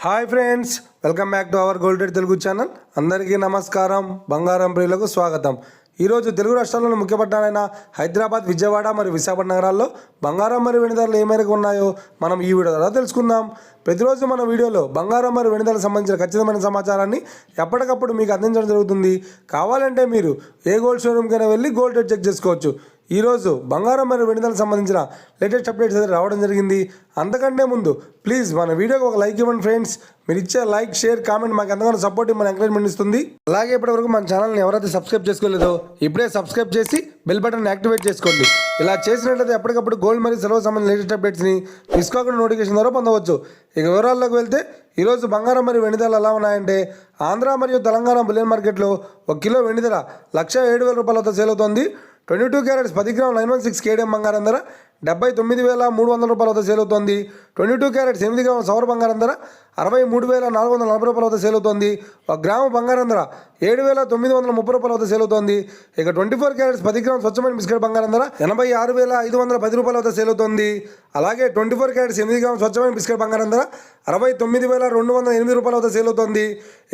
Hi friends, welcome back to our golden Telugu channel. అందరికీ నమస్కారం. బంగారం ప్రియులకు స్వాగతం. ఈరోజు తెలుగు రాష్ట్రాల్లోని ముఖ్య పట్టణాలైన హైదరాబాద్, విజయవాడ మరియు విశాఖపట్నం నగరాల్లో బంగారం మరియు వెండి ధరలు ఏ మేరకు ఉన్నాయో మనం ఈ వీడియో ద్వారా తెలుసుకుందాం. ప్రతిరోజు మన వీడియోలో బంగారం మరియు వెండి ధరలకు సంబంధించిన ఖచ్చితమైన సమాచారాన్ని ఎప్పటికప్పుడు మీకు అందించడం జరుగుతుంది. కావాలంటే మీరు ఏ గోల్డ్ షోరూమ్కైనా వెళ్ళి గోల్డ్ రేట్ చెక్ చేసుకోవచ్చు. ఈరోజు బంగారం మరియు వెండి ధరలకు సంబంధించిన లేటెస్ట్ అప్డేట్స్ అయితే రావడం జరిగింది. అంతకంటే ముందు ప్లీజ్ మన వీడియోకి ఒక లైక్ ఇవ్వండి ఫ్రెండ్స్. మీరు ఇచ్చే లైక్, షేర్, కామెంట్ మాకు ఎంతగానో సపోర్ట్, మన ఎంకరేజ్మెంట్ ఇస్తుంది. అలాగే ఇప్పటివరకు మన ఛానల్ని ఎవరైతే సబ్స్క్రైబ్ చేసుకోలేదో ఇప్పుడే సబ్స్క్రైబ్ చేసి బెల్ బటన్ యాక్టివేట్ చేసుకోండి. ఇలా చేసినట్లయితే ఎప్పటికప్పుడు గోల్డ్ మరియు సిల్వర్ సంబంధించిన లేటెస్ట్ అప్డేట్స్ని మిస్ కాకుండా నోటిఫికేషన్ ద్వారా పొందవచ్చు. ఇక వివరాల్లోకి వెళ్తే ఈరోజు బంగారం మరియు వెండి ధరలు ఎలా ఉన్నాయంటే, ఆంధ్ర మరియు తెలంగాణ బులియన్ మార్కెట్లో 1 కిలో వెండి ధర 1,07,000 రూపాయలతో సేల్ అవుతోంది. 22 క్యారెట్స్ 10 గ్రాముల 916 కేడిఎం బంగారం ధర 79,300 రూపాయల వద్ద సేల్ అవుతోంది. 22 క్యారెట్స్ 8 గ్రాముల సవర బంగారం ధర 63,440 రూపాయల వద్ద సేల్ అవుతోంది. 1 గ్రాము బంగారం ధర 7,930 రూపాయల వద్ద సేల్ అవుతోంది. ఇక 24 క్యారెట్స్ 10 గ్రాముల స్వచ్ఛమైన బిస్కెట్ బంగారం ధర 86,510 రూపాయల వద్ద సేల్ అవుతోంది. అలాగే 24 క్యారెట్స్ 8 గ్రాముల స్వచ్ఛమైన బిస్కెట్ బంగారం ధర 69,208 రూపాయల వద్ద సేల్ అవుతోంది.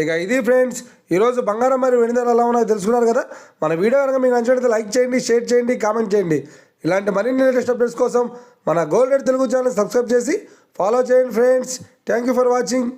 ఇక ఇది ఫ్రెండ్స్, ఈరోజు బంగారం మరియు వెండి ధరలు ఎలా ఉన్నాయో తెలుసుకున్నారు కదా. మన వీడియో కనుక మీకు నచ్చినట్లయితే లైక్ చేయండి, షేర్ చేయండి, కామెంట్ చేయండి. ఇలాంటి మరిన్ని లేటెస్ట్ అప్డేట్స్ కోసం మన గోల్డెడ్ తెలుగు ఛానల్ సబ్స్క్రైబ్ చేసి ఫాలో చేయండి friends. Thank you for watching.